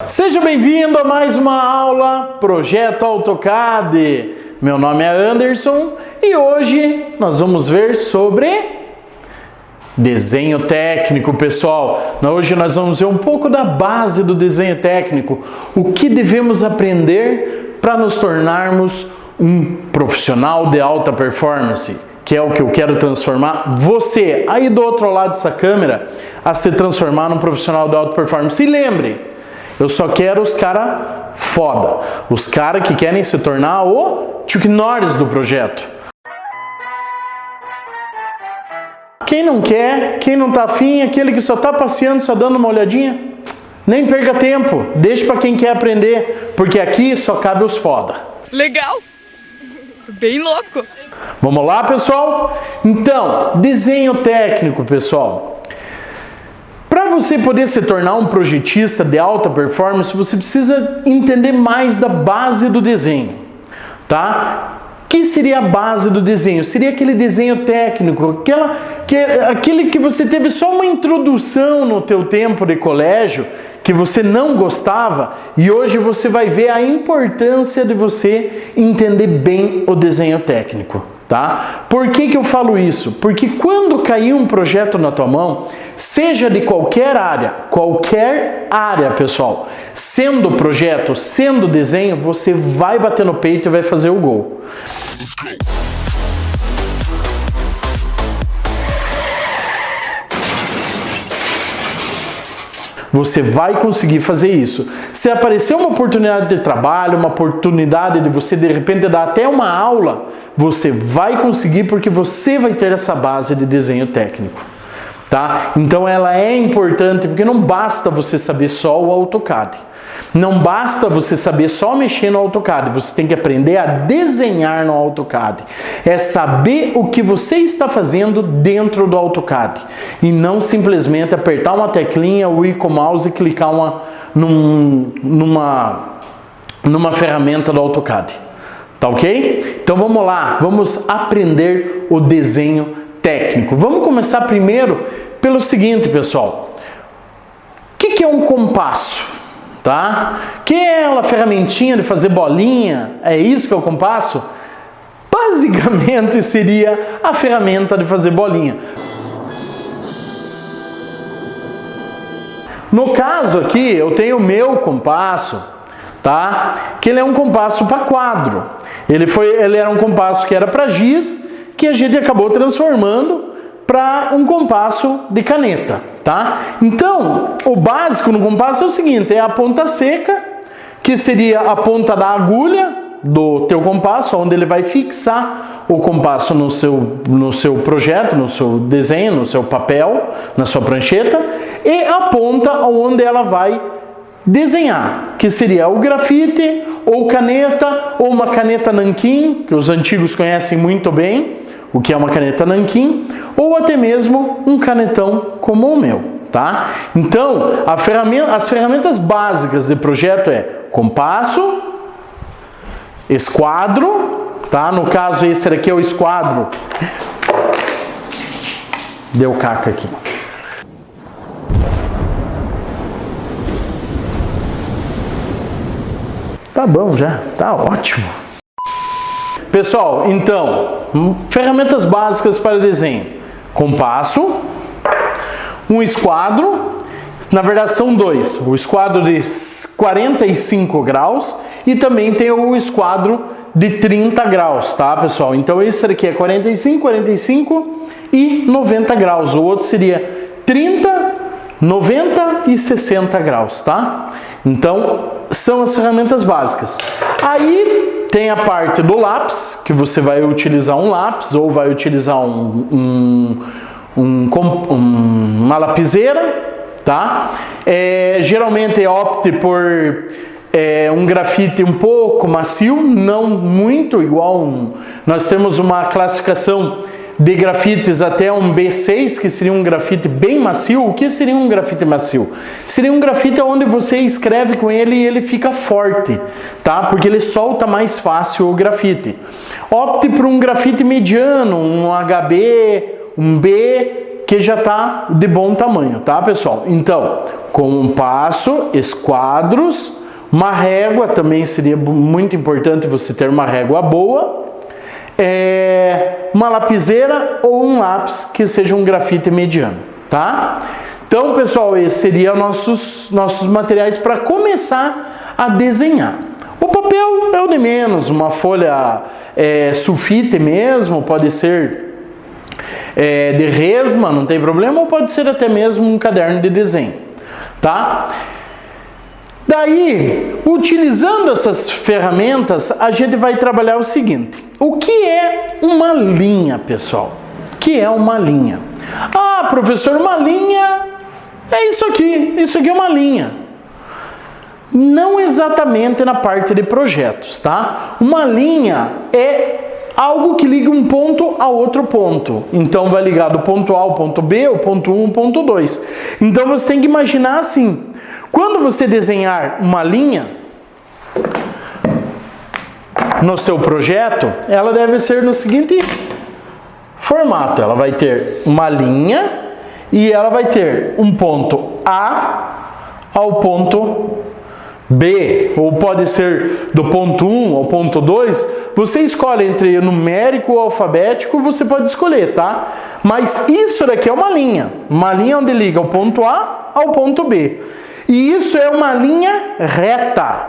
Seja bem-vindo a mais uma aula Projeto AutoCAD. Meu nome é Anderson e hoje nós vamos ver sobre desenho técnico, pessoal. Hoje nós vamos ver um pouco da base do desenho técnico, o que devemos aprender para nos tornarmos um profissional de alta performance, que é o que eu quero transformar você, aí do outro lado dessa câmera, a se transformar num profissional de alta performance. E lembre, eu só quero os caras foda, os caras que querem se tornar o Chuck Norris do projeto. Quem não quer, quem não tá afim, aquele que só tá passeando, só dando uma olhadinha, nem perca tempo, deixa para quem quer aprender, porque aqui só cabe os foda. Legal! Bem louco! Vamos lá, pessoal? Então, desenho técnico, pessoal. Para você poder se tornar um projetista de alta performance, você precisa entender mais da base do desenho, tá? O que seria a base do desenho? Seria aquele desenho técnico, aquele que você teve só uma introdução no teu tempo de colégio, que você não gostava, e hoje você vai ver a importância de você entender bem o desenho técnico, tá? Por que eu falo isso? Porque quando cair um projeto na tua mão, seja de qualquer área, pessoal, sendo projeto, sendo desenho, você vai bater no peito e vai fazer o gol. Você vai conseguir fazer isso. Se aparecer uma oportunidade de trabalho, uma oportunidade de você de repente dar até uma aula, você vai conseguir porque você vai ter essa base de desenho técnico, tá? Então ela é importante porque não basta você saber só o AutoCAD. Não basta você saber só mexer no AutoCAD, você tem que aprender a desenhar no AutoCAD. É saber o que você está fazendo dentro do AutoCAD. E não simplesmente apertar uma teclinha, ou ir com o mouse e clicar numa ferramenta do AutoCAD. Tá ok? Então vamos lá, vamos aprender o desenho técnico. Vamos começar primeiro pelo seguinte, pessoal. O que é um compasso? Tá? Que é aquela ferramentinha de fazer bolinha? É isso que é o compasso? Basicamente seria a ferramenta de fazer bolinha. No caso aqui, eu tenho o meu compasso, tá? Que ele é um compasso para quadro. Ele era um compasso que era para giz, que a gente acabou transformando para um compasso de caneta, tá? Então, o básico no compasso é o seguinte, é a ponta seca, que seria a ponta da agulha do teu compasso, onde ele vai fixar o compasso no seu projeto, no seu desenho, no seu papel, na sua prancheta, e a ponta onde ela vai desenhar, que seria o grafite, ou caneta, ou uma caneta nanquim, que os antigos conhecem muito bem, o que é uma caneta nanquim, ou até mesmo um canetão como o meu, tá? Então, as ferramentas básicas de projeto é compasso, esquadro, tá? No caso, esse aqui é o esquadro. Deu caca aqui. Tá bom já, tá ótimo. Pessoal, então, ferramentas básicas para desenho. Compasso, um esquadro, na verdade são dois. O esquadro de 45 graus e também tem o esquadro de 30 graus, tá, pessoal? Então esse aqui é 45, 45 e 90 graus. O outro seria 30, 90 e 60 graus, tá? Então, são as ferramentas básicas. Aí tem a parte do lápis, que você vai utilizar um lápis ou vai utilizar uma lapiseira, tá? Geralmente opte por um grafite um pouco macio, não muito igual. Nós temos uma classificação de grafites até um B6, que seria um grafite bem macio. O que seria um grafite macio? Seria um grafite onde você escreve com ele e ele fica forte, tá? Porque ele solta mais fácil o grafite. Opte por um grafite mediano, um HB, um B, que já está de bom tamanho, tá, pessoal? Então, compasso, esquadros, uma régua, também seria muito importante você ter uma régua boa, uma lapiseira ou um lápis que seja um grafite mediano, tá? Então, pessoal, esses seriam nossos materiais para começar a desenhar. O papel é o de menos, uma folha sulfite mesmo, pode ser de resma, não tem problema, ou pode ser até mesmo um caderno de desenho, tá? Daí, utilizando essas ferramentas, a gente vai trabalhar o seguinte: o que é uma linha, pessoal? O que é uma linha? Ah, professor, uma linha é isso aqui é uma linha. Não exatamente na parte de projetos, tá? Uma linha é algo que liga um ponto a outro ponto. Então vai ligar do ponto A ao ponto B, o ponto 1 ao ponto 2. Então você tem que imaginar assim: quando você desenhar uma linha no seu projeto, ela deve ser no seguinte formato: ela vai ter uma linha e ela vai ter um ponto A ao ponto B, ou pode ser do ponto 1 ao ponto 2, você escolhe entre numérico ou alfabético, você pode escolher, tá? Mas isso daqui é uma linha onde liga o ponto A ao ponto B. E isso é uma linha reta.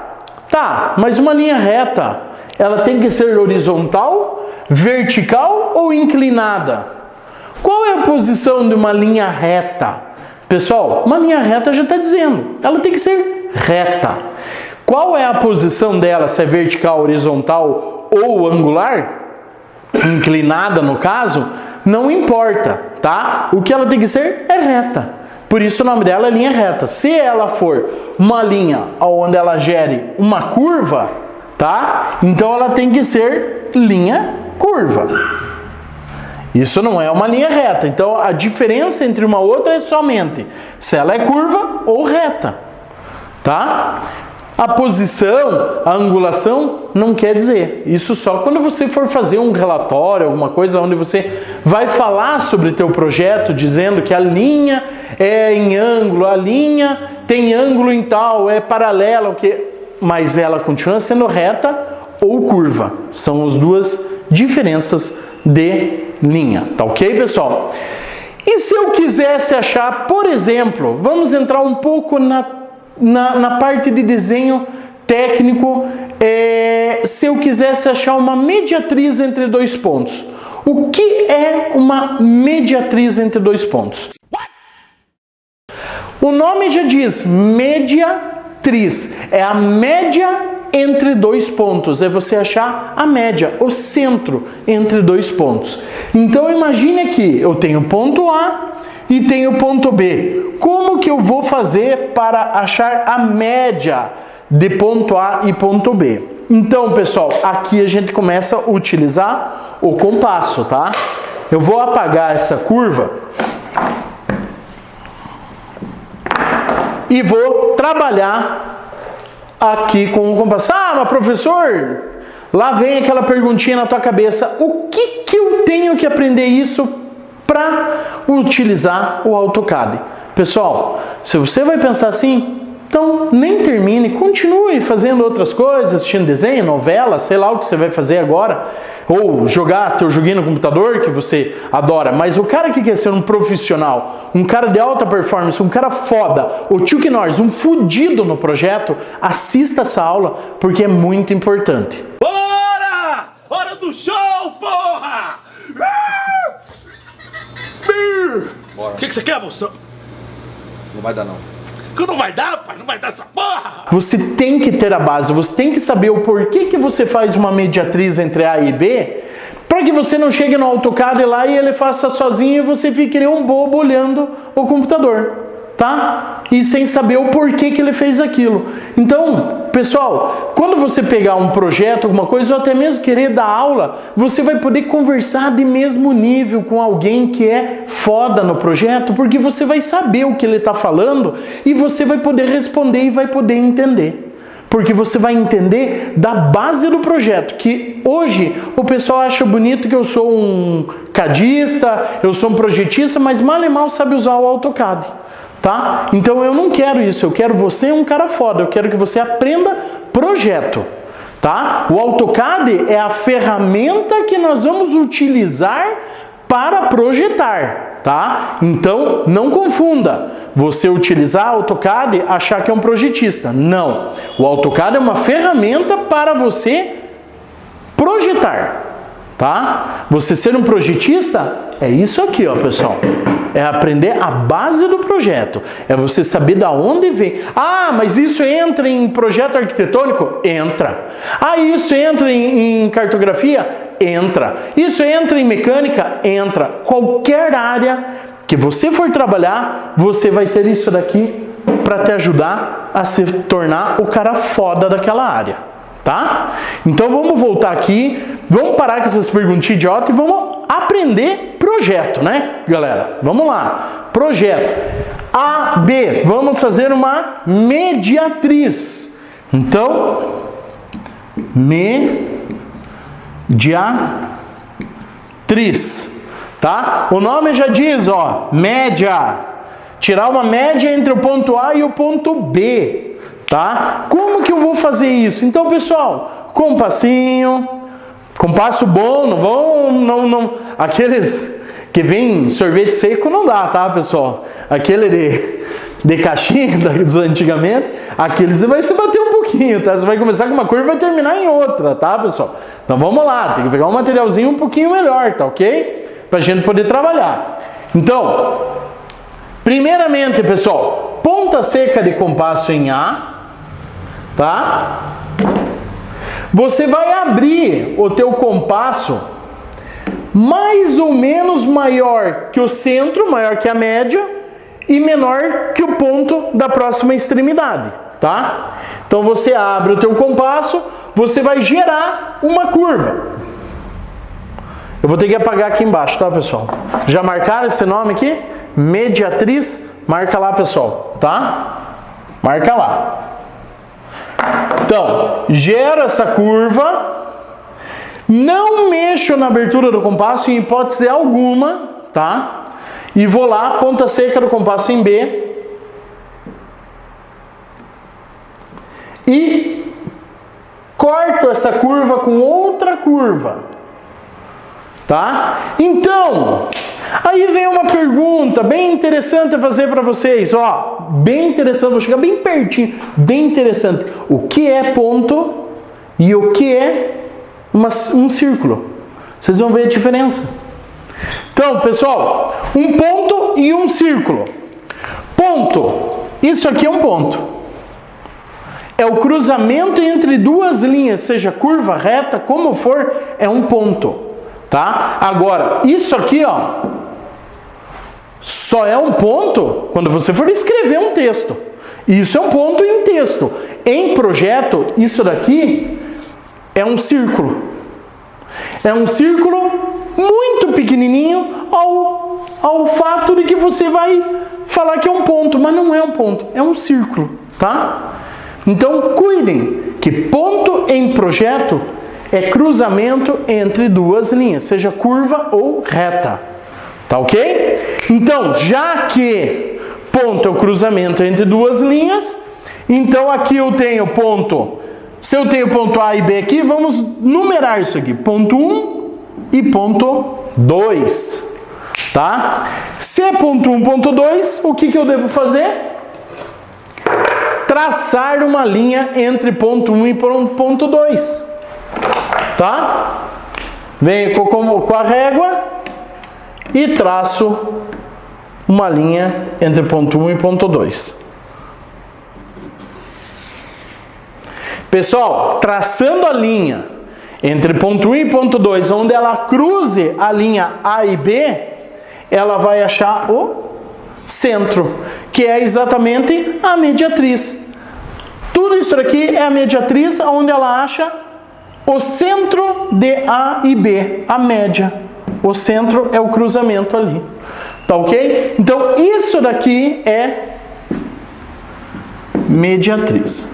Tá, mas uma linha reta, ela tem que ser horizontal, vertical ou inclinada? Qual é a posição de uma linha reta? Pessoal, uma linha reta já está dizendo, ela tem que ser reta. Qual é a posição dela, se é vertical, horizontal ou angular? Inclinada no caso, não importa, tá? O que ela tem que ser é reta. Por isso o nome dela é linha reta. Se ela for uma linha onde ela gere uma curva, tá? Então ela tem que ser linha curva. Isso não é uma linha reta. Então a diferença entre uma outra é somente se ela é curva ou reta, tá? A posição, a angulação não quer dizer. Isso só quando você for fazer um relatório, alguma coisa onde você vai falar sobre teu projeto, dizendo que a linha é em ângulo, a linha tem ângulo em tal, é paralela, mas ela continua sendo reta ou curva. São as duas diferenças de linha, tá ok, pessoal? E se eu quisesse achar, por exemplo, vamos entrar um pouco na parte de desenho técnico, se eu quisesse achar uma mediatriz entre dois pontos. O que é uma mediatriz entre dois pontos? O nome já diz, mediatriz, é a média entre dois pontos, é você achar a média, o centro entre dois pontos. Então imagine aqui, eu tenho ponto A e tenho ponto B. Como que eu vou fazer para achar a média de ponto A e ponto B? Então, pessoal, aqui a gente começa a utilizar o compasso, tá? Eu vou apagar essa curva e vou trabalhar aqui com o compasso. Ah, mas professor, lá vem aquela perguntinha na tua cabeça: o que eu tenho que aprender isso para utilizar o AutoCAD? Pessoal, se você vai pensar assim, então nem termine, continue fazendo outras coisas, assistindo desenho, novela, sei lá o que você vai fazer agora, ou jogar teu joguinho no computador que você adora. Mas o cara que quer ser um profissional, um cara de alta performance, um cara foda, o Chuck Norris, um fudido no projeto, assista essa aula porque é muito importante. Bora! Hora do show, porra! Bora. O que você quer, monstro? Não vai dar, não. Que não vai dar, pai? Não vai dar essa porra! Você tem que ter a base, você tem que saber o porquê que você faz uma mediatriz entre A e B, para que você não chegue no AutoCAD lá e ele faça sozinho e você fique que nem um bobo olhando o computador, tá? E sem saber o porquê que ele fez aquilo. Então, pessoal, quando você pegar um projeto, alguma coisa, ou até mesmo querer dar aula, você vai poder conversar de mesmo nível com alguém que é foda no projeto, porque você vai saber o que ele está falando e você vai poder responder e vai poder entender. Porque você vai entender da base do projeto, que hoje o pessoal acha bonito que eu sou um cadista, eu sou um projetista, mas mal e mal sabe usar o AutoCAD, tá? Então eu não quero isso, eu quero você um cara foda, eu quero que você aprenda projeto, tá? O AutoCAD é a ferramenta que nós vamos utilizar para projetar, tá? Então, não confunda você utilizar AutoCAD achar que é um projetista. Não. O AutoCAD é uma ferramenta para você projetar, tá? Você ser um projetista é isso aqui, ó, pessoal. É aprender a base do projeto. É você saber da onde vem. Ah, mas isso entra em projeto arquitetônico? Entra. Ah, isso entra em cartografia? Entra. Isso entra em mecânica? Entra. Qualquer área que você for trabalhar, você vai ter isso daqui para te ajudar a se tornar o cara foda daquela área, tá? Então vamos voltar aqui, vamos parar com essas perguntinhas idiotas e vamos aprender projeto, né, galera? Vamos lá. Projeto. A, B. Vamos fazer uma mediatriz. Então, mediatriz. Tá? O nome já diz, ó, média. Tirar uma média entre o ponto A e o ponto B, tá? Como que eu vou fazer isso? Então, pessoal, compassinho, compasso bom, não, aqueles que vem sorvete seco não dá, tá, pessoal? Aquele de caixinha dos antigamente, aqueles você vai se bater um pouquinho, tá? Você vai começar com uma curva e vai terminar em outra, tá, pessoal? Então vamos lá, tem que pegar um materialzinho um pouquinho melhor, tá ok? Pra gente poder trabalhar. Então, primeiramente, pessoal, ponta seca de compasso em A, tá? Você vai abrir o teu compasso mais ou menos maior que o centro, maior que a média, e menor que o ponto da próxima extremidade, tá? Então você abre o teu compasso, você vai gerar uma curva. Eu vou ter que apagar aqui embaixo, tá, pessoal? Já marcaram esse nome aqui? Mediatriz, marca lá, pessoal, tá? Marca lá. Então, gero essa curva, não mexo na abertura do compasso em hipótese alguma, tá? E vou lá, ponta seca do compasso em B. E corto essa curva com outra curva. Tá? Então, aí vem uma pergunta bem interessante a fazer para vocês, ó, bem interessante, vou chegar bem pertinho, bem interessante. O que é ponto e o que é um círculo? Vocês vão ver a diferença. Então, pessoal, um ponto e um círculo. Ponto, isso aqui é um ponto. É o cruzamento entre duas linhas, seja curva, reta, como for, é um ponto. Tá? Agora, isso aqui, ó, só é um ponto quando você for escrever um texto. Isso é um ponto em texto. Em projeto, isso daqui é um círculo. É um círculo muito pequenininho ao fato de que você vai falar que é um ponto, mas não é um ponto, é um círculo, tá? Então, cuidem que ponto em projeto é cruzamento entre duas linhas, seja curva ou reta. Tá ok? Então, já que ponto é o cruzamento entre duas linhas, então aqui eu tenho ponto. Se eu tenho ponto A e B aqui, vamos numerar isso aqui. Ponto 1 e ponto 2. Tá? Se é ponto 1, ponto 2, o que eu devo fazer? Traçar uma linha entre ponto 1 e ponto 2. Tá? Venho com a régua e traço uma linha entre ponto 1 e ponto 2. Pessoal, traçando a linha entre ponto 1 e ponto 2, onde ela cruze a linha A e B, ela vai achar o centro, que é exatamente a mediatriz. Tudo isso aqui é a mediatriz, onde ela acha o centro de A e B, a média. O centro é o cruzamento ali. Tá ok? Então, isso daqui é mediatriz.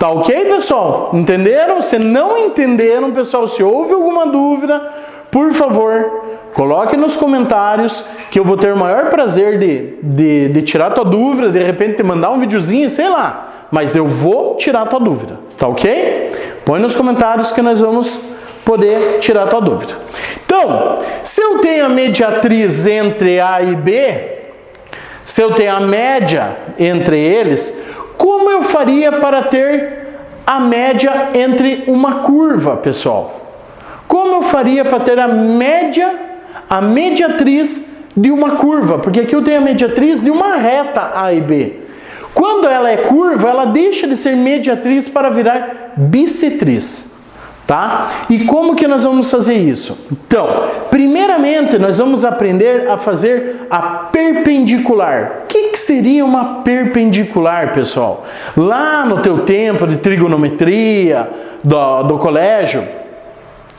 Tá ok, pessoal? Entenderam? Se não entenderam, pessoal, se houve alguma dúvida, por favor, coloque nos comentários que eu vou ter o maior prazer de tirar tua dúvida, de repente te mandar um videozinho, sei lá, mas eu vou tirar tua dúvida, tá ok? Põe nos comentários que nós vamos poder tirar tua dúvida. Então, se eu tenho a mediatriz entre A e B, se eu tenho a média entre eles, como eu faria para ter a média entre uma curva, pessoal? Como eu faria para ter a mediatriz de uma curva? Porque aqui eu tenho a mediatriz de uma reta A e B. Quando ela é curva, ela deixa de ser mediatriz para virar bissetriz. Tá? E como que nós vamos fazer isso? Então, primeiramente nós vamos aprender a fazer a perpendicular. O que seria uma perpendicular, pessoal? Lá no teu tempo de trigonometria do colégio,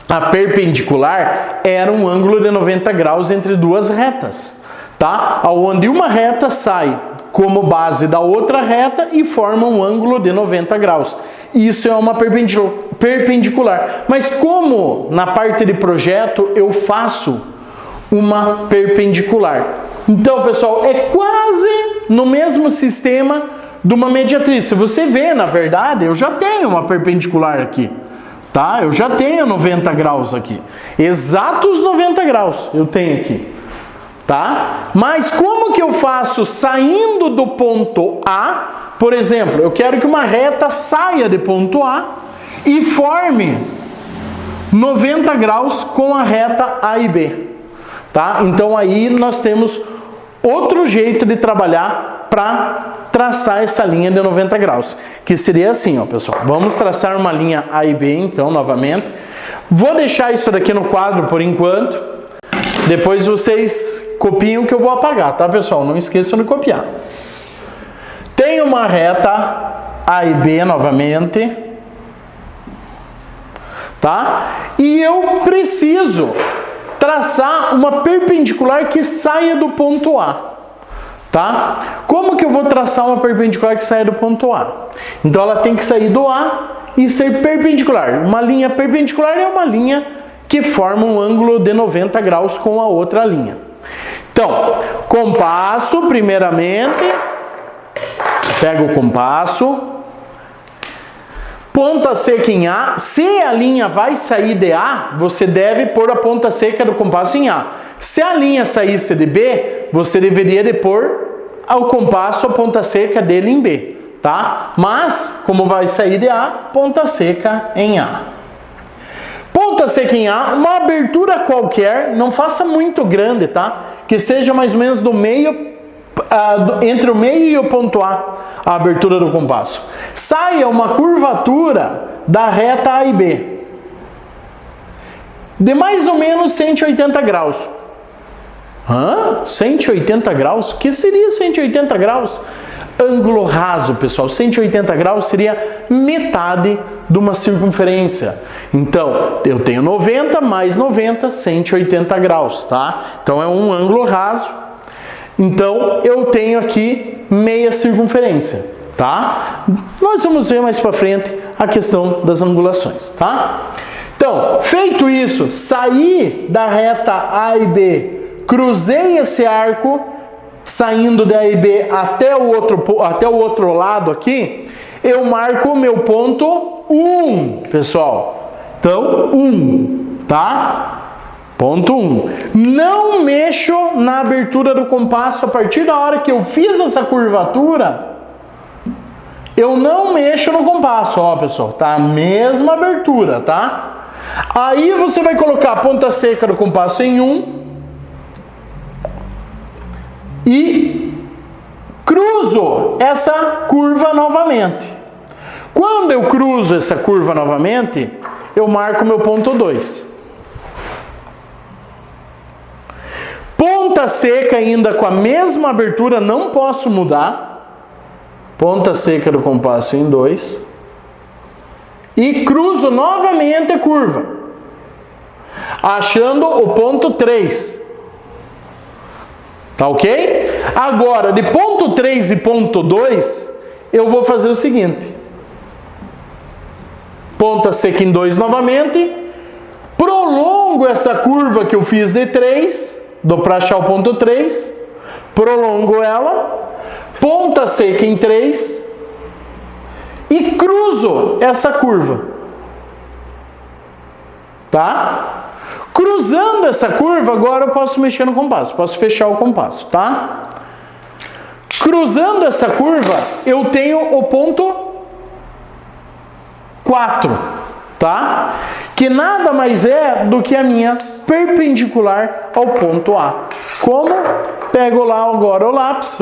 a perpendicular era um ângulo de 90 graus entre duas retas, tá? Onde uma reta sai como base da outra reta e forma um ângulo de 90 graus. Isso é uma perpendicular. Mas como na parte de projeto eu faço uma perpendicular? Então, pessoal, é quase no mesmo sistema de uma mediatriz. Se você vê, na verdade, eu já tenho uma perpendicular aqui. Tá? Eu já tenho 90 graus aqui. Exatos 90 graus eu tenho aqui. Tá? Mas como que eu faço saindo do ponto A? Por exemplo, eu quero que uma reta saia de ponto A e forme 90 graus com a reta A e B. Tá? Então aí nós temos outro jeito de trabalhar para traçar essa linha de 90 graus. Que seria assim, ó, pessoal. Vamos traçar uma linha A e B, então, novamente. Vou deixar isso daqui no quadro por enquanto. Depois vocês copiem o que eu vou apagar, tá, pessoal? Não esqueçam de copiar. Tem uma reta A e B novamente, tá? E eu preciso traçar uma perpendicular que saia do ponto A, tá? Como que eu vou traçar uma perpendicular que saia do ponto A? Então ela tem que sair do A e ser perpendicular. Uma linha perpendicular é uma linha que forma um ângulo de 90 graus com a outra linha. Então, compasso, primeiramente, pega o compasso, ponta seca em A. Se a linha vai sair de A, você deve pôr a ponta seca do compasso em A. Se a linha saísse de B, você deveria de pôr ao compasso a ponta seca dele em B, tá? Mas, como vai sair de A, ponta seca em A. Ponta seca em A, uma abertura qualquer, não faça muito grande, tá? Que seja mais ou menos do meio, entre o meio e o ponto A abertura do compasso. Saia uma curvatura da reta A e B, de mais ou menos 180 graus. 180 graus? O que seria 180 graus? Ângulo raso, pessoal. 180 graus seria metade de uma circunferência. Então, eu tenho 90 mais 90, 180 graus, tá? Então, é um ângulo raso. Então, eu tenho aqui meia circunferência, tá? Nós vamos ver mais para frente a questão das angulações, tá? Então, feito isso, saí da reta A e B, cruzei esse arco, saindo da A e B até o outro lado aqui, eu marco o meu ponto 1, pessoal. Então, 1, tá? Ponto 1. Não mexo na abertura do compasso. A partir da hora que eu fiz essa curvatura, eu não mexo no compasso, ó, pessoal. Tá a mesma abertura, tá? Aí você vai colocar a ponta seca do compasso em 1 e cruzo essa curva novamente. Quando eu cruzo essa curva novamente, eu marco meu ponto 2. Ponta seca ainda com a mesma abertura, não posso mudar. Ponta seca do compasso em 2. E cruzo novamente a curva, achando o ponto 3. Tá ok? Agora, de ponto 3 e ponto 2, eu vou fazer o seguinte. ponta seca em 2 novamente, prolongo essa curva que eu fiz de 3, dou para achar o ponto 3, prolongo ela, ponta seca em 3 e cruzo essa curva, tá? Cruzando essa curva, agora eu posso mexer no compasso, posso fechar o compasso, tá? Cruzando essa curva, eu tenho o ponto 4, tá? Que nada mais é do que a minha perpendicular ao ponto A. Como? Pego lá agora o lápis,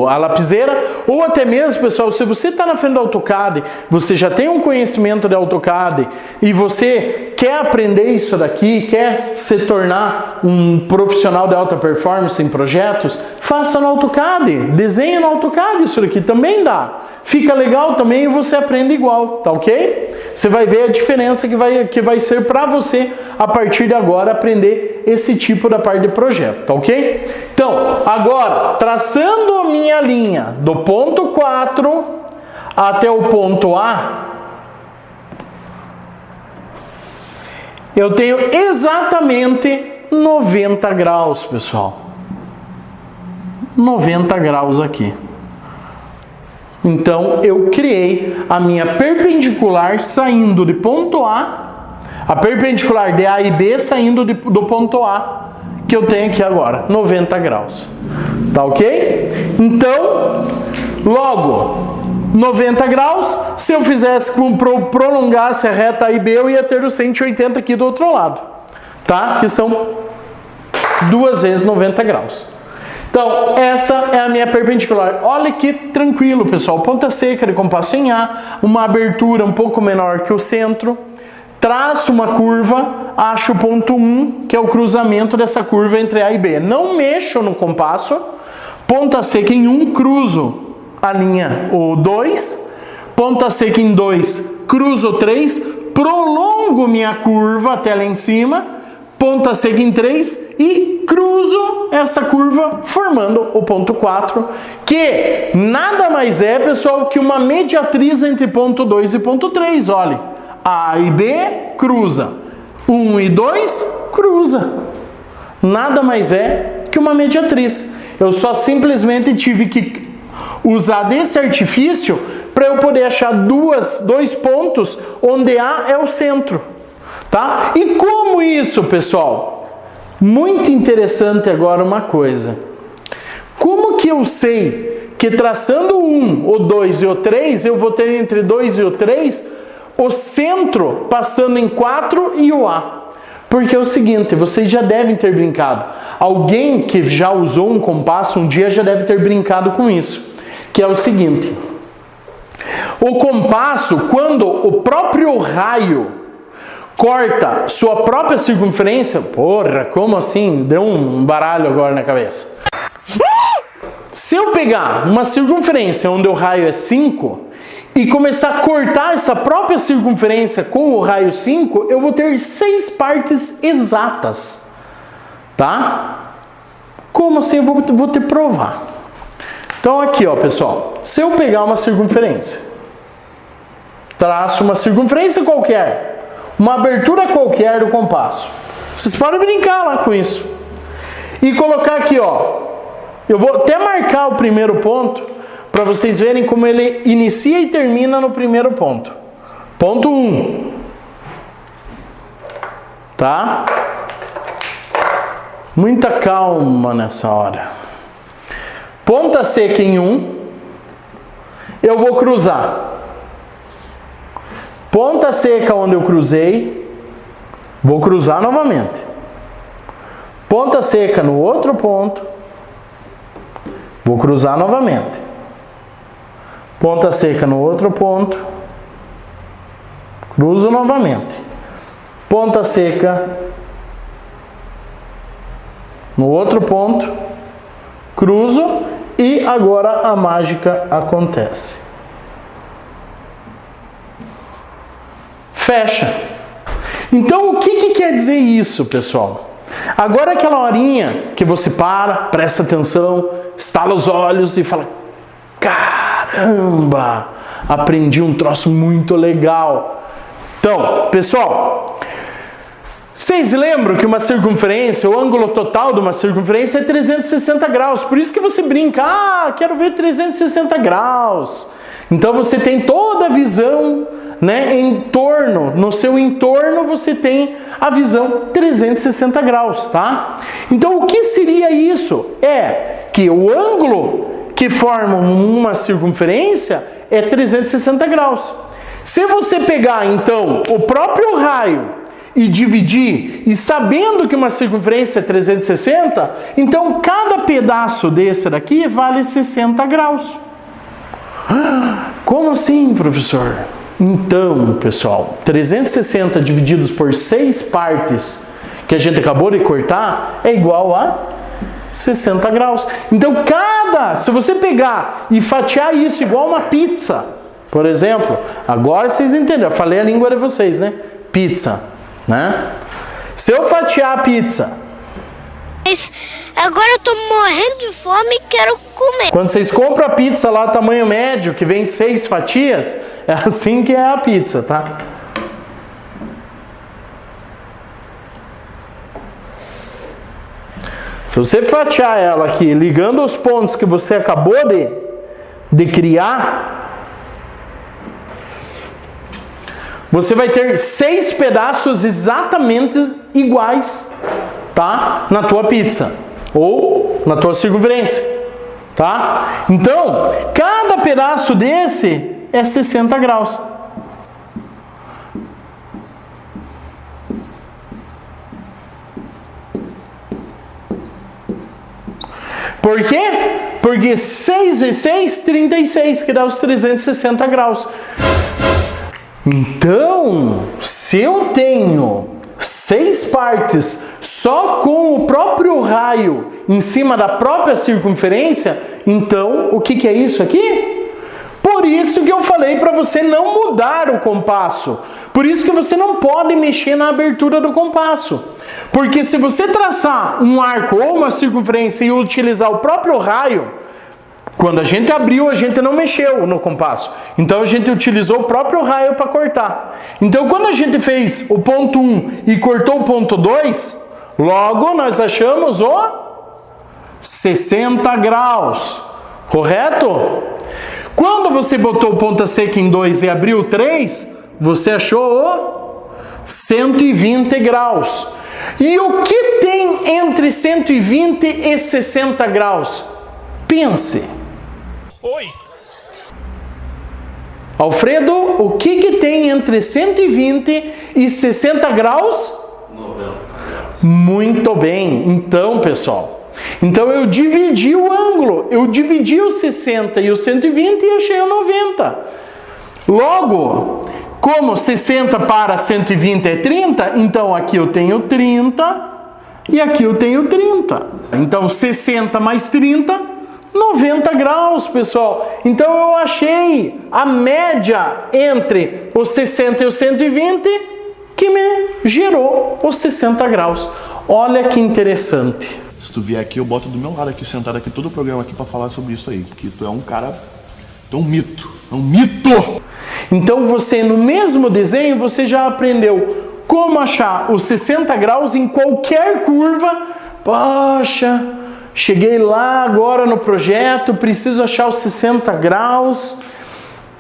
a lapiseira, ou até mesmo, pessoal, se você está na frente do AutoCAD, você já tem um conhecimento de AutoCAD e você quer aprender isso daqui, quer se tornar um profissional de alta performance em projetos, faça no AutoCAD, desenhe no AutoCAD, isso daqui também dá. Fica legal também e você aprende igual, tá ok? Você vai ver a diferença que vai ser para você a partir de agora aprender esse tipo da parte de projeto, tá ok? Então, agora, traçando a minha linha do ponto 4 até o ponto A, eu tenho exatamente 90 graus, pessoal. 90 graus aqui. Então, eu criei a minha perpendicular saindo de ponto a perpendicular de A e B saindo do ponto A, que eu tenho aqui agora, 90 graus. Tá ok? Então, logo, 90 graus, se eu fizesse, prolongasse a reta A e B, eu ia ter os 180 aqui do outro lado. Tá? Que são 2 vezes 90 graus. Então, essa é a minha perpendicular. Olha que tranquilo, pessoal. Ponta seca de compasso em A, uma abertura um pouco menor que o centro. Traço uma curva, acho o ponto 1, que é o cruzamento dessa curva entre A e B. Não mexo no compasso. Ponta seca em 1, cruzo a linha o 2. Ponta seca em 2, cruzo o 3. Prolongo minha curva até lá em cima. Ponta seca em 3 e cruzo essa curva formando o ponto 4, que nada mais é, pessoal, que uma mediatriz entre ponto 2 e ponto 3. Olha, A e B cruza, 1 e 2 cruza. Nada mais é que uma mediatriz. Eu só simplesmente tive que usar desse artifício para eu poder achar dois pontos onde A é o centro. Tá? E como isso, pessoal? Muito interessante agora uma coisa. Como que eu sei que traçando o 1, o 2 e o 3, eu vou ter entre 2 e o 3 o centro passando em 4 e o A? Porque é o seguinte, vocês já devem ter brincado. Alguém que já usou um compasso um dia já deve ter brincado com isso. Que é o seguinte. O compasso, quando o próprio raio corta sua própria circunferência, porra, como assim? Deu um baralho agora na cabeça. Se eu pegar uma circunferência onde o raio é 5 e começar a cortar essa própria circunferência com o raio 5, eu vou ter 6 partes exatas. Tá? Como assim? Eu vou ter que provar. Então aqui, ó, pessoal. Se eu pegar uma circunferência, traço uma circunferência qualquer, uma abertura qualquer do compasso. Vocês podem brincar lá com isso. E colocar aqui, ó. Eu vou até marcar o primeiro ponto para vocês verem como ele inicia e termina no primeiro ponto. Ponto 1. Tá? Muita calma nessa hora. Ponta seca em 1. Eu vou cruzar. Ponta seca onde eu cruzei, vou cruzar novamente. Ponta seca no outro ponto, vou cruzar novamente. Ponta seca no outro ponto, cruzo novamente. Ponta seca no outro ponto, cruzo e agora a mágica acontece. Fecha. Então, o que quer dizer isso, pessoal? Agora aquela horinha que você presta atenção, estala os olhos e fala, cara, caramba, aprendi um troço muito legal. Então, pessoal, vocês lembram que uma circunferência, o ângulo total de uma circunferência é 360 graus. Por isso que você brinca, quero ver 360 graus. Então você tem toda a visão, né, em torno, no seu entorno você tem a visão 360 graus, tá? Então o que seria isso? É que o ângulo que forma uma circunferência é 360 graus. Se você pegar então o próprio raio e dividir, e sabendo que uma circunferência é 360, então cada pedaço desse daqui vale 60 graus. Como assim, professor? Então, pessoal, 360 divididos por 6 partes que a gente acabou de cortar é igual a 60 graus. Então, se você pegar e fatiar isso igual uma pizza, por exemplo, agora vocês entenderam, eu falei a língua de vocês, né? Pizza, né? Se eu fatiar a pizza... Mas agora eu tô morrendo de fome e quero comer. Quando vocês compram a pizza lá, tamanho médio, que vem 6 fatias, é assim que é a pizza, tá? Se você fatiar ela aqui, ligando os pontos que você acabou de criar, você vai ter 6 pedaços exatamente iguais, tá? Na tua pizza ou na tua circunferência, tá? Então, cada pedaço desse é 60 graus. Por quê? Porque 6 vezes 6, 36, que dá os 360 graus. Então, se eu tenho 6 partes só com o próprio raio em cima da própria circunferência, então o que é isso aqui? Por isso que eu falei para você não mudar o compasso. Por isso que você não pode mexer na abertura do compasso. Porque se você traçar um arco ou uma circunferência e utilizar o próprio raio, quando a gente abriu, a gente não mexeu no compasso. Então a gente utilizou o próprio raio para cortar. Então quando a gente fez o ponto 1 e cortou o ponto 2, logo nós achamos o 60 graus. Correto? Quando você botou ponta seca em 2 e abriu 3, você achou o 120 graus. E o que tem entre 120 e 60 graus? Pense. Oi. Alfredo, o que tem entre 120 e 60 graus? 90. Muito bem. Então, pessoal, então eu dividi o ângulo. Eu dividi o 60 e o 120 e achei o 90. Logo, como 60 para 120 é 30, então aqui eu tenho 30 e aqui eu tenho 30. Então 60 mais 30, 90 graus, pessoal. Então eu achei a média entre os 60 e os 120 que me gerou os 60 graus. Olha que interessante. Se tu vier aqui, eu boto do meu lado aqui, sentado aqui, todo o programa aqui pra falar sobre isso aí. Que tu é um cara, tu é um mito. É um mito! Então você, no mesmo desenho, você já aprendeu como achar os 60 graus em qualquer curva. Poxa, cheguei lá agora no projeto, preciso achar os 60 graus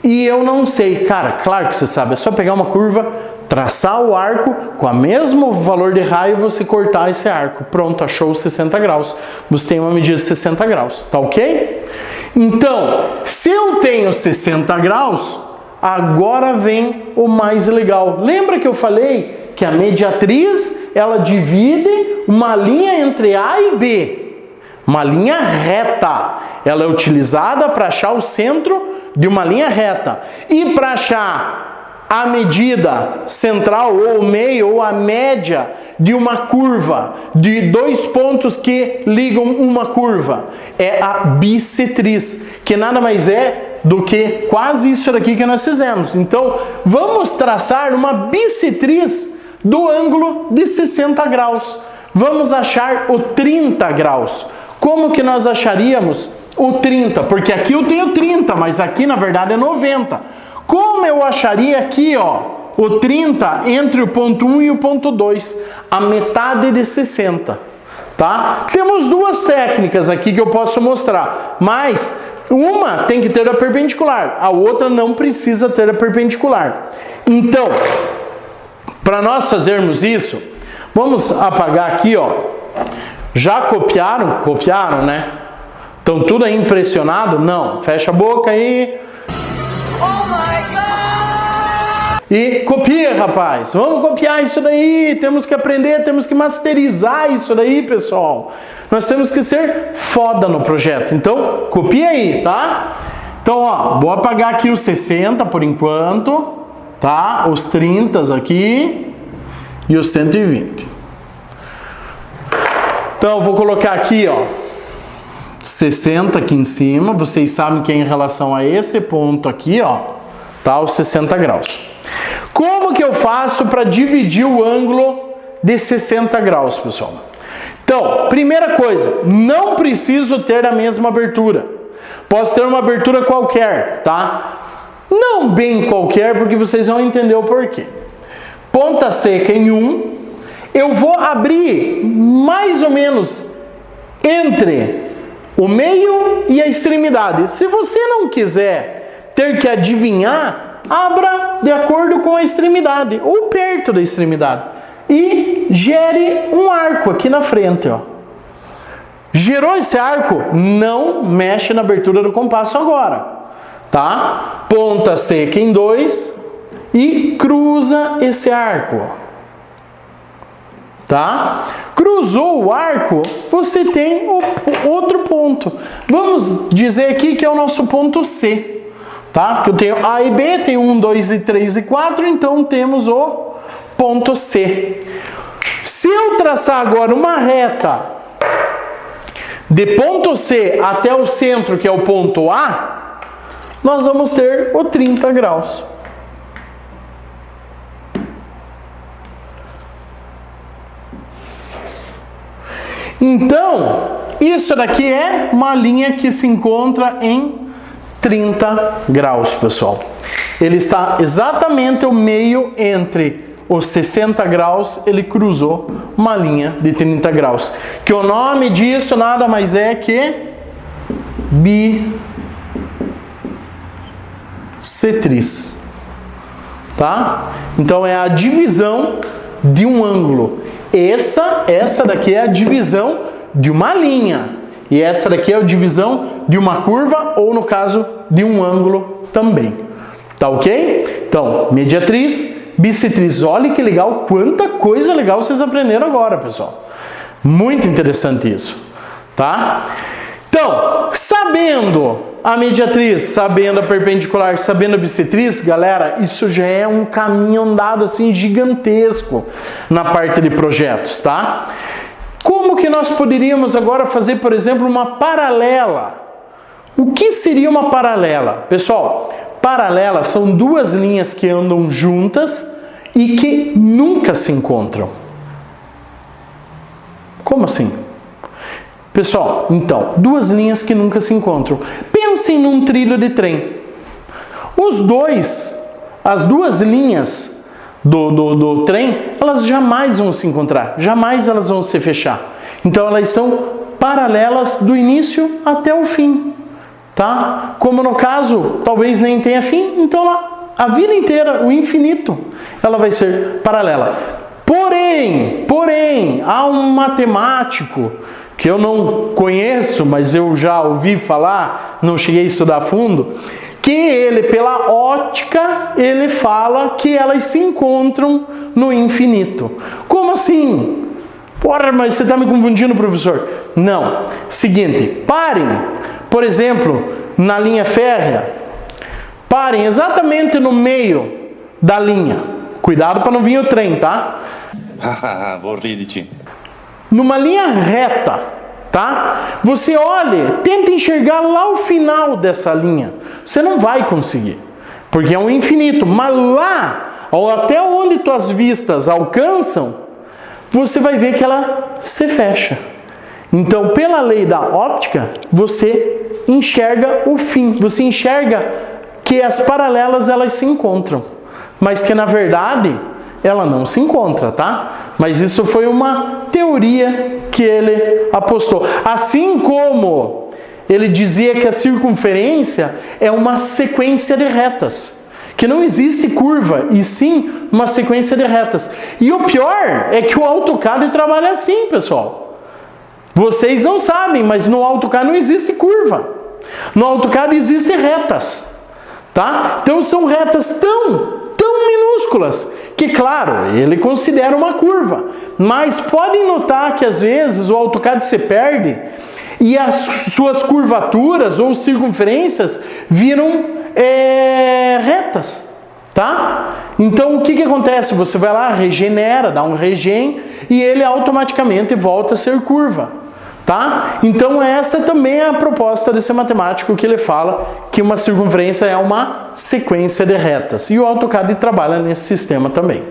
e eu não sei. Cara, claro que você sabe, é só pegar uma curva, traçar o arco, com o mesmo valor de raio, você cortar esse arco. Pronto, achou os 60 graus. Você tem uma medida de 60 graus, tá ok? Então, se eu tenho 60 graus, agora vem o mais legal. Lembra que eu falei que a mediatriz, ela divide uma linha entre A e B. Uma linha reta. Ela é utilizada para achar o centro de uma linha reta. E para achar a medida central, ou o meio, ou a média de uma curva, de 2 pontos que ligam uma curva, é a bissetriz, que nada mais é do que quase isso daqui que nós fizemos. Então, vamos traçar uma bissetriz do ângulo de 60 graus. Vamos achar o 30 graus. Como que nós acharíamos o 30, porque aqui eu tenho 30, mas aqui na verdade é 90. Como eu acharia aqui, ó, o 30 entre o ponto 1 e o ponto 2? A metade de 60, tá? Temos duas técnicas aqui que eu posso mostrar, mas uma tem que ter a perpendicular, a outra não precisa ter a perpendicular. Então, para nós fazermos isso, vamos apagar aqui, ó. Já copiaram? Copiaram, né? Estão tudo aí impressionado? Não. Fecha a boca aí. Oh my God! E copia, rapaz. Vamos copiar isso daí. Temos que aprender, temos que masterizar isso daí, pessoal. Nós temos que ser foda no projeto. Então, copia aí, tá? Então, ó, vou apagar aqui os 60 por enquanto, tá? Os 30 aqui e os 120. Então, eu vou colocar aqui, ó, 60 aqui em cima. Vocês sabem que é em relação a esse ponto aqui, ó, tá? Os 60 graus. Como que eu faço para dividir o ângulo de 60 graus, pessoal? Então, primeira coisa, não preciso ter a mesma abertura. Posso ter uma abertura qualquer, tá? Não bem qualquer, porque vocês vão entender o porquê. Ponta seca em 1. Eu vou abrir mais ou menos entre o meio e a extremidade. Se você não quiser ter que adivinhar, abra de acordo com a extremidade ou perto da extremidade e gere um arco aqui na frente, ó. Gerou esse arco, não mexe na abertura do compasso agora, tá? Ponta seca em 2 e cruza esse arco. Tá? Cruzou o arco, você tem outro ponto. Vamos dizer aqui que é o nosso ponto C, tá? Porque eu tenho A e B, tenho 1, 2 e 3 e 4, então temos o ponto C. Se eu traçar agora uma reta de ponto C até o centro, que é o ponto A, nós vamos ter o 30 graus. Então, isso daqui é uma linha que se encontra em 30 graus, pessoal. Ele está exatamente ao meio entre os 60 graus, ele cruzou uma linha de 30 graus. Que o nome disso nada mais é que bissetriz. Tá? Então é a divisão de um ângulo. Essa daqui é a divisão de uma linha. E essa daqui é a divisão de uma curva, ou no caso, de um ângulo também. Tá ok? Então, mediatriz, bissetriz. Olha que legal, quanta coisa legal vocês aprenderam agora, pessoal. Muito interessante isso. Tá? Então, sabendo a mediatriz, sabendo a perpendicular, sabendo a bissetriz, galera, isso já é um caminho andado assim gigantesco na parte de projetos, tá? Como que nós poderíamos agora fazer, por exemplo, uma paralela? O que seria uma paralela? Pessoal, paralelas são duas linhas que andam juntas e que nunca se encontram. Como assim? Pessoal, então, duas linhas que nunca se encontram. Pensem num trilho de trem. As duas linhas do trem, elas jamais vão se encontrar, jamais elas vão se fechar. Então elas são paralelas do início até o fim, tá? Como no caso, talvez nem tenha fim, então a vida inteira, o infinito, ela vai ser paralela. Porém, há um matemático que eu não conheço, mas eu já ouvi falar, não cheguei a estudar a fundo, que ele, pela ótica, ele fala que elas se encontram no infinito. Como assim? Porra, mas você está me confundindo, professor? Não. Seguinte, parem, por exemplo, na linha férrea, parem exatamente no meio da linha. Cuidado para não vir o trem, tá? Vou rir de ti. Numa linha reta, tá? Você olha, tenta enxergar lá o final dessa linha. Você não vai conseguir, porque é um infinito. Mas lá, até onde tuas vistas alcançam, você vai ver que ela se fecha. Então, pela lei da óptica, você enxerga o fim, você enxerga que as paralelas elas se encontram, mas que na verdade ela não se encontra, tá? Mas isso foi uma teoria que ele apostou. Assim como ele dizia que a circunferência é uma sequência de retas, que não existe curva, e sim uma sequência de retas. E o pior é que o AutoCAD trabalha assim, pessoal. Vocês não sabem, mas no AutoCAD não existe curva. No AutoCAD existem retas, tá? Então são retas tão minúsculas que, claro, ele considera uma curva. Mas podem notar que às vezes o AutoCAD se perde e as suas curvaturas ou circunferências viram retas, tá? Então o que acontece? Você vai lá, regenera, dá um regen e ele automaticamente volta a ser curva, tá? Então essa também é a proposta desse matemático que ele fala que uma circunferência é uma sequência de retas. E o AutoCAD trabalha nesse sistema também,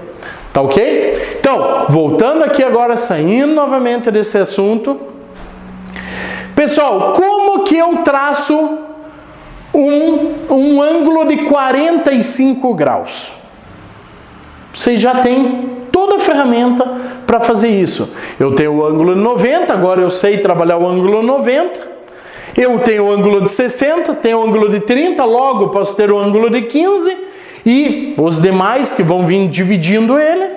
tá ok? Então, voltando aqui agora, saindo novamente desse assunto, pessoal, como que eu traço um ângulo de 45 graus? Vocês já têm toda a ferramenta para fazer isso. Eu tenho o ângulo de 90, agora eu sei trabalhar o ângulo 90. Eu tenho o ângulo de 60, tenho o ângulo de 30, logo posso ter o ângulo de 15 e os demais que vão vir dividindo ele,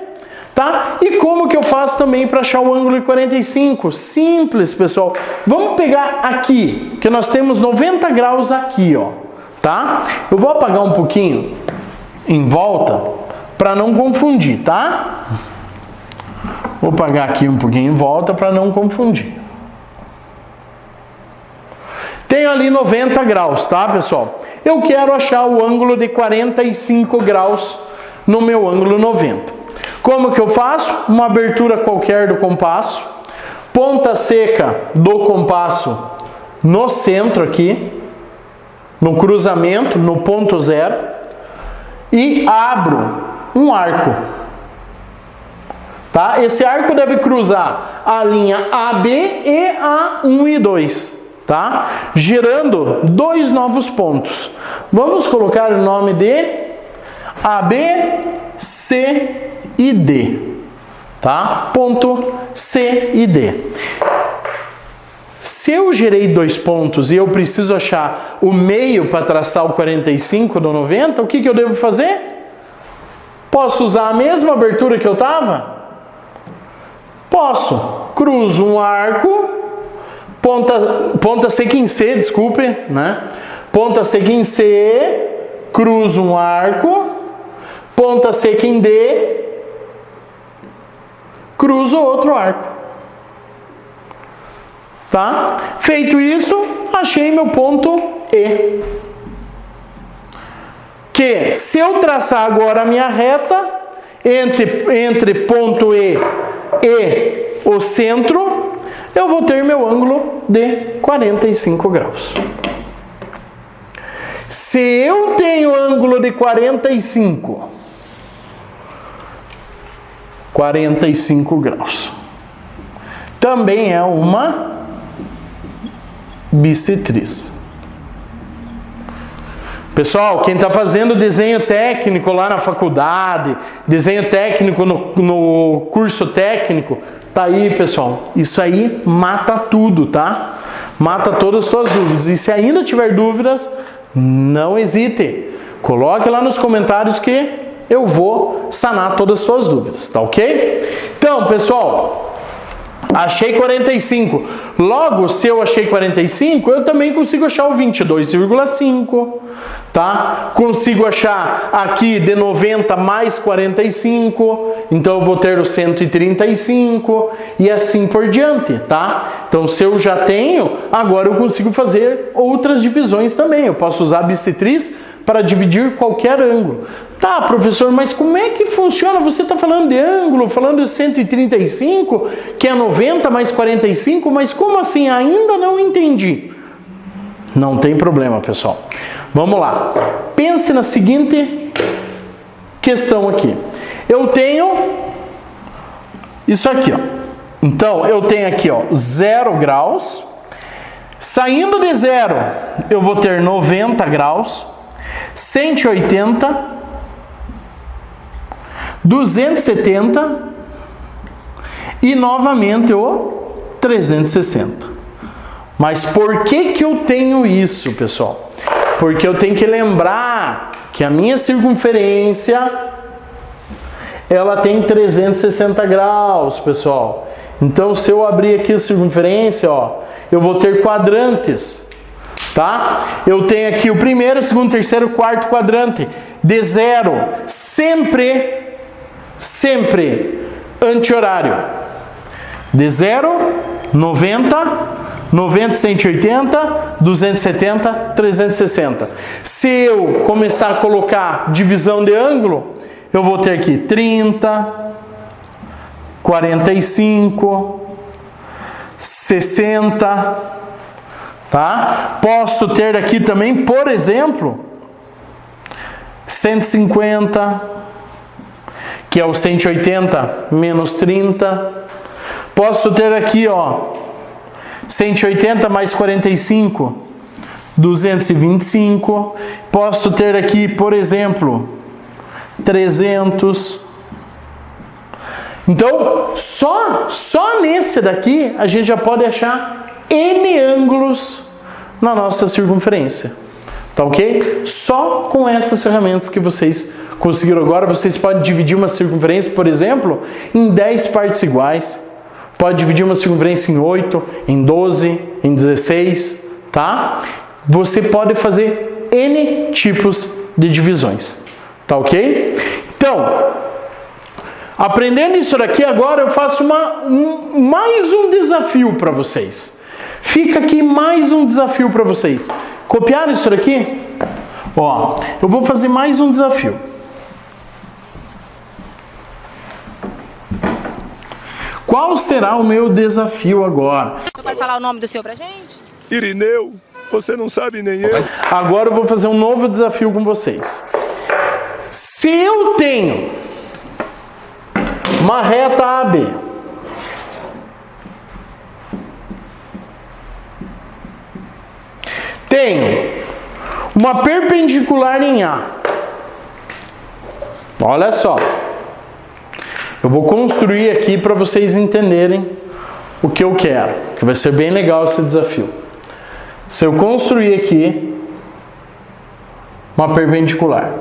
tá? E como que eu faço também para achar o ângulo de 45? Simples, pessoal. Vamos pegar aqui, que nós temos 90 graus aqui, ó, tá? Eu vou apagar um pouquinho em volta para não confundir, tá? Vou apagar aqui um pouquinho em volta para não confundir. Tenho ali 90 graus, tá, pessoal? Eu quero achar o ângulo de 45 graus no meu ângulo 90. Como que eu faço? Uma abertura qualquer do compasso, ponta seca do compasso no centro aqui, no cruzamento, no ponto zero, e abro um arco. Tá? Esse arco deve cruzar a linha AB e A1 e 2. Tá? Gerando dois novos pontos. Vamos colocar o nome de AB, C e D. Tá? Ponto C e D. Se eu gerei dois pontos e eu preciso achar o meio para traçar o 45 do 90, o que eu devo fazer? Posso usar a mesma abertura que eu estava? Posso. Cruzo um arco, ponta seca em C, desculpe, né? Ponta seca em C, cruzo um arco, ponta seca em D, cruzo outro arco. Tá? Feito isso, achei meu ponto E. Que se eu traçar agora a minha reta entre ponto E e o centro, eu vou ter meu ângulo de 45 graus. Se eu tenho ângulo de 45 graus, também é uma bissetriz. Pessoal, quem está fazendo desenho técnico lá na faculdade, desenho técnico no curso técnico, tá aí, pessoal. Isso aí mata tudo, tá? Mata todas as suas dúvidas. E se ainda tiver dúvidas, não hesite. Coloque lá nos comentários que eu vou sanar todas as suas dúvidas, tá ok? Então, pessoal, achei 45. Logo, se eu achei 45, eu também consigo achar o 22,5, tá? Consigo achar aqui de 90 mais 45, então eu vou ter o 135 e assim por diante, tá? Então, se eu já tenho, agora eu consigo fazer outras divisões também. Eu posso usar a bissetriz para dividir qualquer ângulo. Tá, professor, mas como é que funciona? Você está falando de ângulo, falando de 135, que é 90 mais 45, mas como assim? Ainda não entendi. Não tem problema, pessoal. Vamos lá. Pense na seguinte questão aqui. Eu tenho isso aqui, ó. Então, eu tenho aqui, ó, 0 graus, Saindo de 0, eu vou ter 90 graus, 180, 270 e novamente o 360. Mas por que eu tenho isso, pessoal? Porque eu tenho que lembrar que a minha circunferência ela tem 360 graus, pessoal. Então, se eu abrir aqui a circunferência, ó, eu vou ter quadrantes, tá? Eu tenho aqui o primeiro, segundo, terceiro, quarto quadrante. De 0, sempre anti-horário. De 0, 90, 90, 180, 270, 360. Se eu começar a colocar divisão de ângulo, eu vou ter aqui 30, 45, 60, tá? Posso ter aqui também, por exemplo, 150, que é o 180 menos 30. Posso ter aqui, ó, 180 mais 45, 225. Posso ter aqui, por exemplo, 300. Então, só nesse daqui a gente já pode achar N ângulos na nossa circunferência. Tá ok? Só com essas ferramentas que vocês conseguiram agora, vocês podem dividir uma circunferência, por exemplo, em 10 partes iguais. Pode dividir uma circunferência em 8, em 12, em 16, tá? Você pode fazer N tipos de divisões. Tá ok? Então, aprendendo isso daqui, agora eu faço mais um desafio para vocês. Fica aqui mais um desafio para vocês. Copiaram isso daqui? Ó, eu vou fazer mais um desafio. Qual será o meu desafio agora? Você pode falar o nome do seu pra gente? Irineu, você não sabe nem eu. Agora eu vou fazer um novo desafio com vocês. Se eu tenho uma reta AB, tenho uma perpendicular em A. Olha só. Eu vou construir aqui para vocês entenderem o que eu quero, que vai ser bem legal esse desafio. Se eu construir aqui uma perpendicular,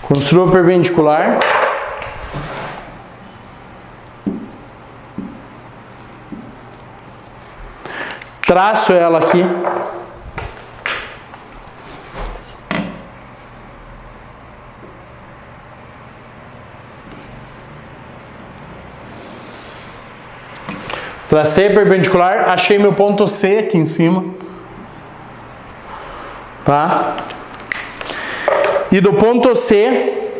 construo a perpendicular, traço ela aqui, tracei a perpendicular, achei meu ponto C aqui em cima, tá? E do ponto C,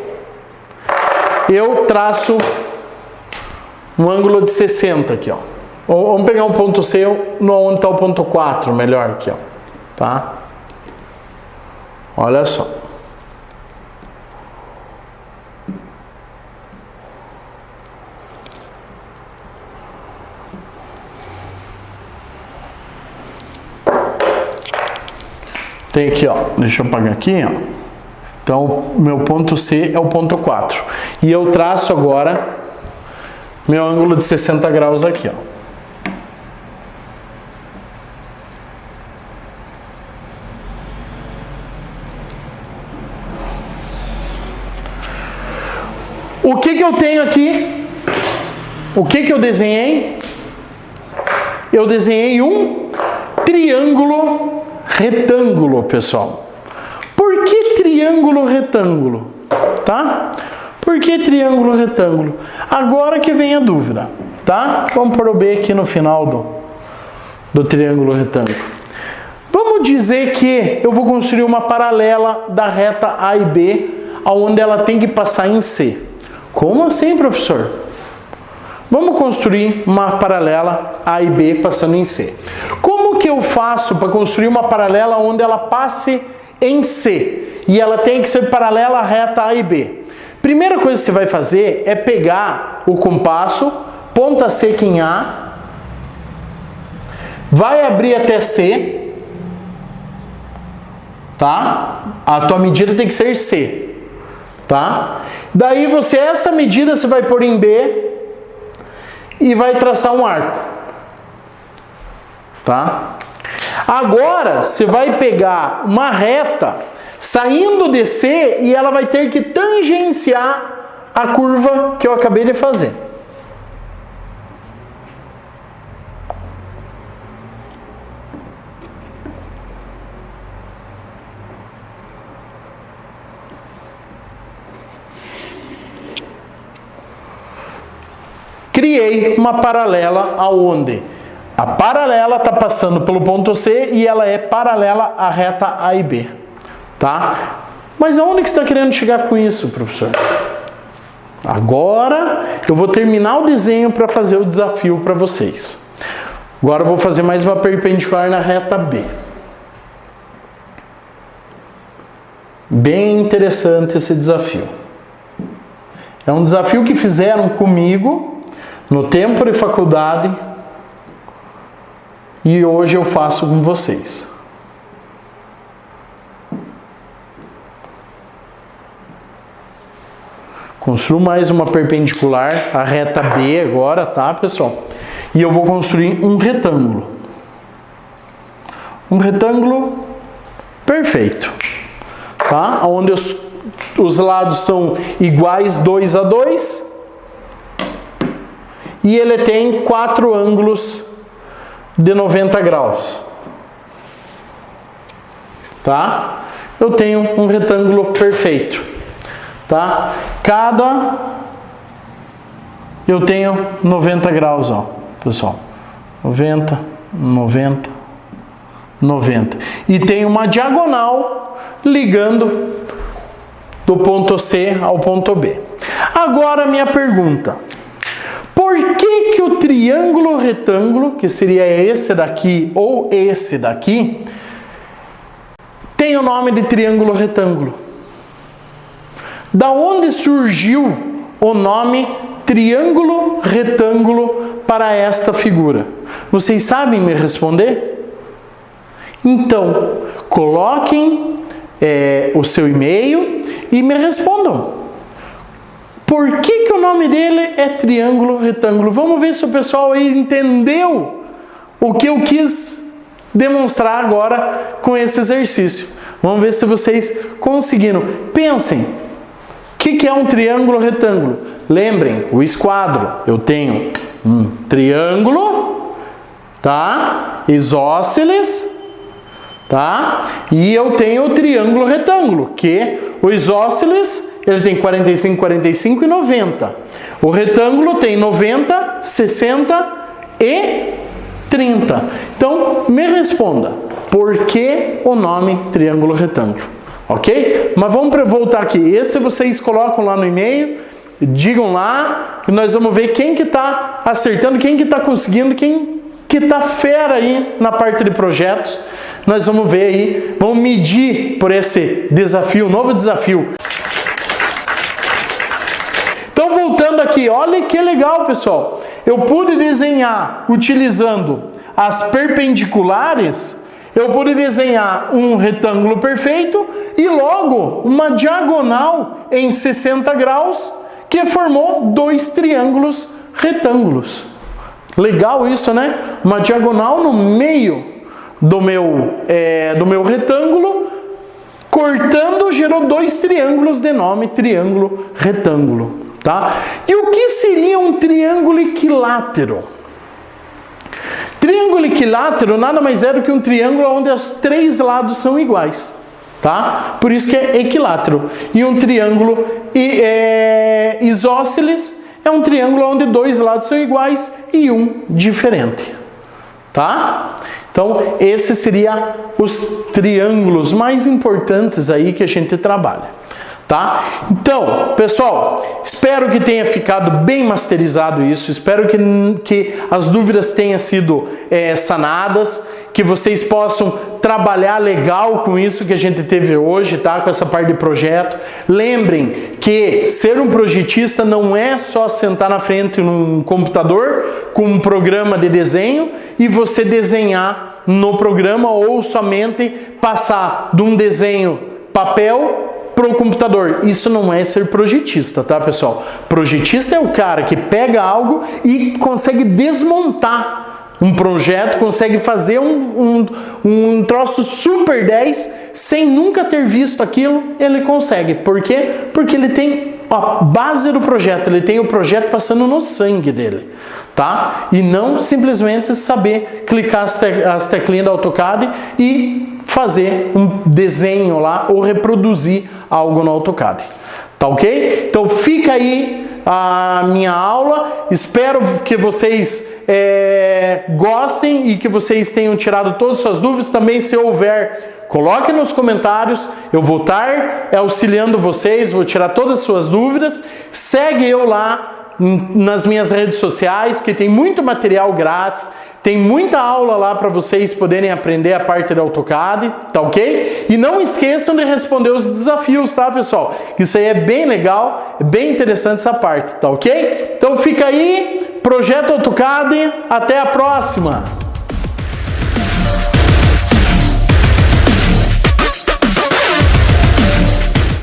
eu traço um ângulo de 60 aqui, ó. Vamos pegar um ponto C onde está o ponto 4, melhor aqui, ó. Tá? Olha só. Tem aqui, ó. Deixa eu apagar aqui, ó. Então, o meu ponto C é o ponto 4. E eu traço agora meu ângulo de 60 graus aqui, ó. O que eu tenho aqui? O que eu desenhei? Eu desenhei um triângulo retângulo, pessoal. Por que triângulo retângulo? Tá? Por que triângulo retângulo? Agora que vem a dúvida, tá? Vamos pôr o B aqui no final do triângulo retângulo. Vamos dizer que eu vou construir uma paralela da reta A e B, onde ela tem que passar em C. Como assim, professor? Vamos construir uma paralela A e B passando em C. Como que eu faço para construir uma paralela onde ela passe em C e ela tem que ser paralela à reta A e B? Primeira coisa que você vai fazer é pegar o compasso, ponta seca em A, vai abrir até C, tá? A tua medida tem que ser C, tá? Daí essa medida você vai pôr em B e vai traçar um arco, tá? Agora você vai pegar uma reta saindo de C e ela vai ter que tangenciar a curva que eu acabei de fazer. Criei uma paralela aonde a paralela está passando pelo ponto C e ela é paralela à reta A e B, tá? Mas aonde que você está querendo chegar com isso, professor? Agora eu vou terminar o desenho para fazer o desafio para vocês. Agora eu vou fazer mais uma perpendicular na reta B. Bem interessante esse desafio. É um desafio que fizeram comigo no tempo de faculdade e hoje eu faço com vocês. Construo mais uma perpendicular, a reta B agora, tá, pessoal? E eu vou construir um retângulo. Um retângulo perfeito, tá? Onde os lados são iguais 2 a 2 e ele tem 4 ângulos de 90 graus, tá? Eu tenho um retângulo perfeito, tá? Eu tenho 90 graus, ó, pessoal, 90, 90, 90, e tem uma diagonal ligando do ponto C ao ponto B. Agora minha pergunta: por que o triângulo retângulo, que seria esse daqui ou esse daqui, tem o nome de triângulo retângulo? Da onde surgiu o nome triângulo retângulo para esta figura? Vocês sabem me responder? Então, coloquem o seu e-mail e me respondam. Por que o nome dele é triângulo retângulo? Vamos ver se o pessoal aí entendeu o que eu quis demonstrar agora com esse exercício. Vamos ver se vocês conseguiram. Pensem, o que é um triângulo retângulo? Lembrem, o esquadro. Eu tenho um triângulo, tá? Isósceles, tá? E eu tenho o triângulo retângulo, que o isósceles ele tem 45, 45 e 90. O retângulo tem 90, 60 e 30. Então, me responda, por que o nome triângulo retângulo? Ok? Mas vamos voltar aqui. Esse vocês colocam lá no e-mail, digam lá, e nós vamos ver quem que está acertando, quem que está conseguindo, quem que está fera aí na parte de projetos. Nós vamos ver aí, vamos medir por esse desafio, novo desafio. Então, voltando aqui, olha que legal, pessoal. Eu pude desenhar, utilizando as perpendiculares, eu pude desenhar um retângulo perfeito e logo uma diagonal em 60 graus que formou 2 triângulos retângulos. Legal isso, né? Uma diagonal no meio do meu retângulo, cortando, gerou 2 triângulos de nome triângulo retângulo. Tá? E o que seria um triângulo equilátero? Triângulo equilátero nada mais é do que um triângulo onde os 3 lados são iguais, tá? Por isso que é equilátero. E um triângulo isósceles é um triângulo onde 2 lados são iguais e um diferente, tá? Então, esses seriam os triângulos mais importantes aí que a gente trabalha. Tá? Então, pessoal, espero que tenha ficado bem masterizado isso, espero que as dúvidas tenham sido sanadas que vocês possam trabalhar legal com isso que a gente teve hoje, tá? Com essa parte de projeto. Lembrem que ser um projetista não é só sentar na frente num computador com um programa de desenho e você desenhar no programa ou somente passar de um desenho papel para o computador. Isso não é ser projetista, tá, pessoal? Projetista é o cara que pega algo e consegue desmontar um projeto, consegue fazer um troço super 10 sem nunca ter visto aquilo. Ele consegue. Por quê? Porque ele tem a base do projeto, ele tem o projeto passando no sangue dele, tá? E não simplesmente saber clicar as teclinhas do AutoCAD e fazer um desenho lá ou reproduzir algo no AutoCAD, tá ok? Então fica aí a minha aula, espero que vocês gostem e que vocês tenham tirado todas as suas dúvidas. Também, se houver, coloque nos comentários, eu vou estar auxiliando vocês, vou tirar todas as suas dúvidas. Segue eu lá nas minhas redes sociais, que tem muito material grátis, tem muita aula lá para vocês poderem aprender a parte do AutoCAD, tá ok? E não esqueçam de responder os desafios, tá, pessoal? Isso aí é bem legal, é bem interessante essa parte, tá ok? Então fica aí, Projeto AutoCAD, até a próxima!